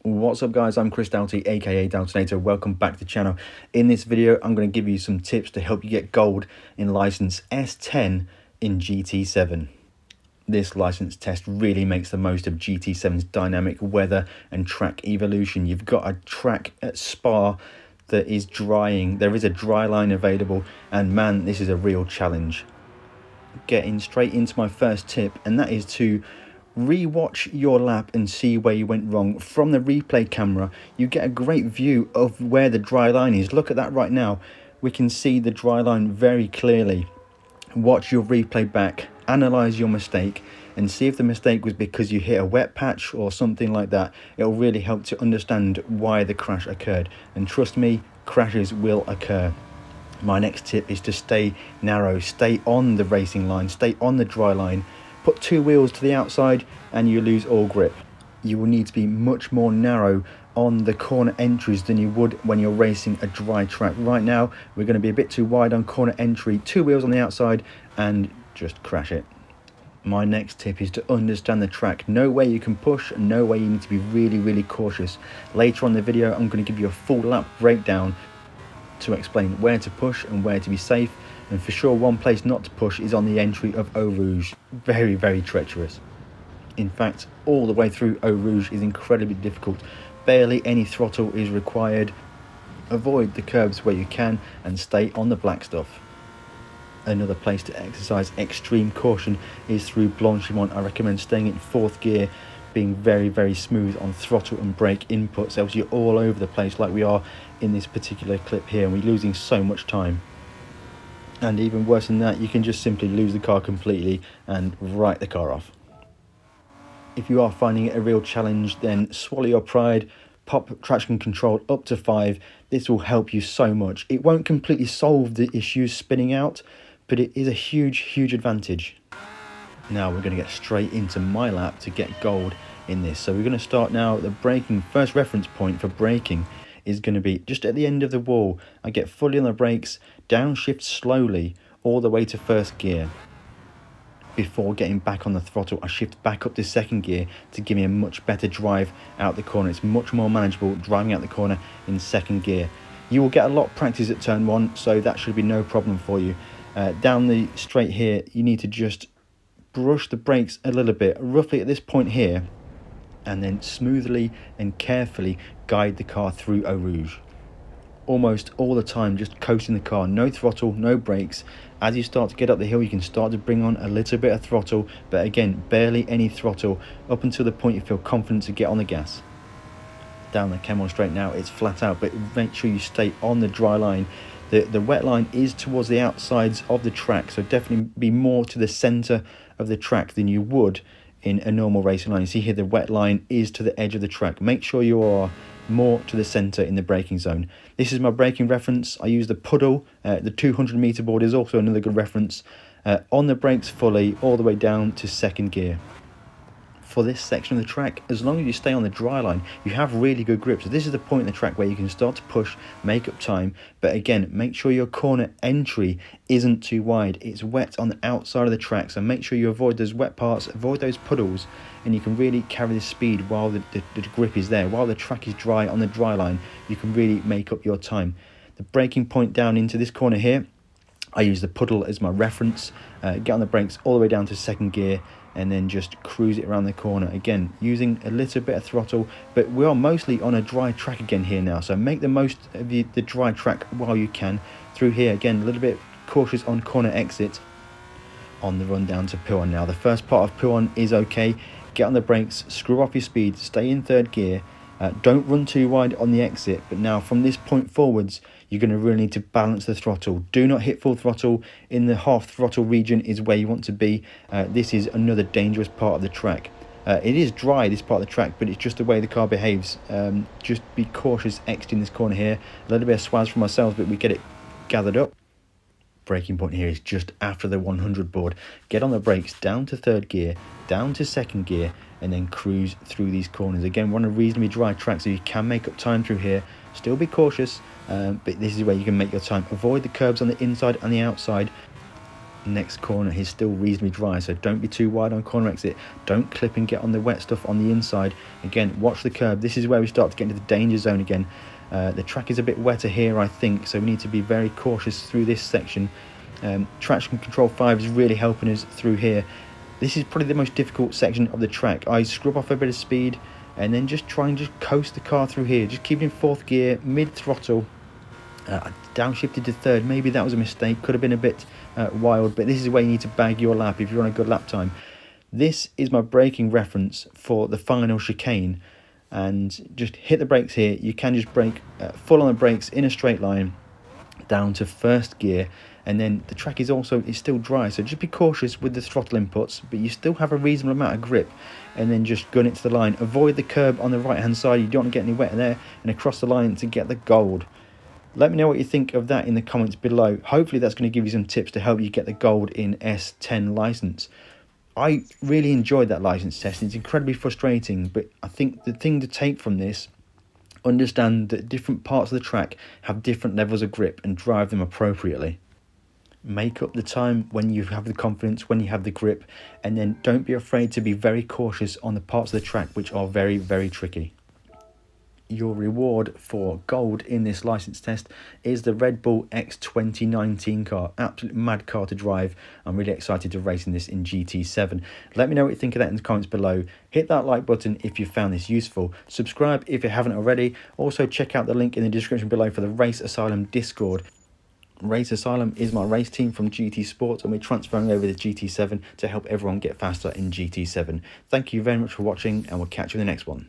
What's up guys, I'm Chris Doughty aka Doughtinator. Welcome back to the channel. In this video I'm going to give you some tips to help you get gold in license S-10 in GT7. This license test really makes the most of GT7's dynamic weather and track evolution. You've got a track at Spa that is drying. There is a dry line available, and man, this is a real challenge. Getting straight into my first tip, and that is to re-watch your lap and see where you went wrong. From the replay camera you get a great view of where the dry line is. Look at that right now, we can see the dry line very clearly. Watch your replay back, analyze your mistake and see if the mistake was because you hit a wet patch or something like that. It'll really help to understand why the crash occurred, and trust me, crashes will occur. My next tip is to stay narrow, stay on the racing line, stay on the dry line. Put two wheels to the outside and you lose all grip. You will need to be much more narrow on the corner entries than you would when you're racing a dry track. Right now we're going to be a bit too wide on corner entry, two wheels on the outside and just crash it. My next tip is to understand the track. Know where you can push and know where you need to be really cautious. Later on in the video I'm going to give you a full lap breakdown to explain where to push and where to be safe. And for sure one place not to push is on the entry of Eau Rouge. Very treacherous. In fact, all the way through Eau Rouge is incredibly difficult. Barely any throttle is required. Avoid the curbs where you can and stay on the black stuff. Another place to exercise extreme caution is through Blanchimont. I recommend staying in fourth gear, being very smooth on throttle and brake inputs, else you're all over the place like we are in this particular clip here, and we're losing so much time. And even worse than that, you can just simply lose the car completely and write the car off. If you are finding it a real challenge, then swallow your pride, pop traction control up to 5. This will help you so much. It won't completely solve the issues spinning out, but it is a huge advantage. Now we're going to get straight into my lap to get gold in this. So we're going to start now. The braking, first reference point for braking is going to be just at the end of the wall. I get fully on the brakes, downshift slowly all the way to first gear. Before getting back on the throttle, I shift back up to second gear to give me a much better drive out the corner. It's much more manageable driving out the corner in second gear. You will get a lot of practice at turn 1, so that should be no problem for you. Down the straight here, you need to just brush the brakes a little bit, roughly at this point here, and then smoothly and carefully guide the car through Eau Rouge. Almost all the time just coasting the car, no throttle, no brakes. As you start to get up the hill you can start to bring on a little bit of throttle, but again barely any throttle up until the point you feel confident to get on the gas. Down the Camel straight now it's flat out, but make sure you stay on the dry line. The wet line is towards the outsides of the track, so definitely be more to the centre of the track than you would in a normal racing line. You see here the wet line is to the edge of the track. Make sure you are more to the centre in the braking zone. This is my braking reference. I use the puddle. The 200 metre board is also another good reference. On the brakes fully all the way down to second gear. For this section of the track, as long as you stay on the dry line, you have really good grip. So this is the point in the track where you can start to push, make up time, but again, make sure your corner entry isn't too wide. It's wet on the outside of the track, so make sure you avoid those wet parts, avoid those puddles, and you can really carry the speed while the grip is there. While the track is dry on the dry line, you can really make up your time. The braking point down into this corner here, I use the puddle as my reference. Get on the brakes all the way down to second gear, and then just cruise it around the corner, again using a little bit of throttle, but we are mostly on a dry track again here now, so make the most of the dry track while you can. Through here again, a little bit cautious on corner exit. On the run down to Pouhon now. The first part of Pouhon is okay. Get on the brakes, screw off your speed, stay in third gear. Don't run too wide on the exit, but now from this point forwards you're going to really need to balance the throttle. Do not hit full throttle. In the half throttle region is where you want to be. This is another dangerous part of the track. It is dry, this part of the track, but it's just the way the car behaves. Just be cautious exiting this corner here. A little bit of swaz from ourselves, but we get it gathered up. Braking point here is just after the 100 board. Get on the brakes, down to third gear, down to second gear, and then cruise through these corners. Again, we're on a reasonably dry track, so you can make up time through here. Still be cautious, but this is where you can make your time. Avoid the curbs on the inside and the outside. next corner is still reasonably dry, so don't be too wide on corner exit. Don't clip and get on the wet stuff on the inside. Again, watch the curb. This is where we start to get into the danger zone again. The track is a bit wetter here, I think, so we need to be very cautious through this section. Traction control 5 is really helping us through here. This is probably the most difficult section of the track. I scrub off a bit of speed and then just try and just coast the car through here, just keep it in 4th gear, mid throttle. Downshifted to 3rd, maybe that was a mistake, could have been a bit wild, but this is where you need to bag your lap if you're on a good lap time. This is my braking reference for the final chicane, and just hit the brakes here. You can just brake full on the brakes in a straight line down to 1st gear, and then the track is still dry, so just be cautious with the throttle inputs, but you still have a reasonable amount of grip, and then just gun it to the line. Avoid the curb on the right hand side, you don't want to get any wet there, and across the line to get the gold. Let me know what you think of that in the comments below. Hopefully that's going to give you some tips to help you get the gold in S10 license. I really enjoyed that license test. It's incredibly frustrating, but I think the thing to take from this, understand that different parts of the track have different levels of grip and drive them appropriately. Make up the time when you have the confidence, when you have the grip, and then don't be afraid to be very cautious on the parts of the track which are very, very tricky. Your reward for gold in this license test is the Red Bull X 2019 car. Absolute mad car to drive. I'm really excited to race in this in GT7. Let me know what you think of that in the comments below. Hit that like button if you found this useful. Subscribe if you haven't already. Also check out the link in the description below for the Race Asylum Discord. Race Asylum is my race team from GT Sports, and we're transferring over to GT7 to help everyone get faster in GT7. Thank you very much for watching, and we'll catch you in the next one.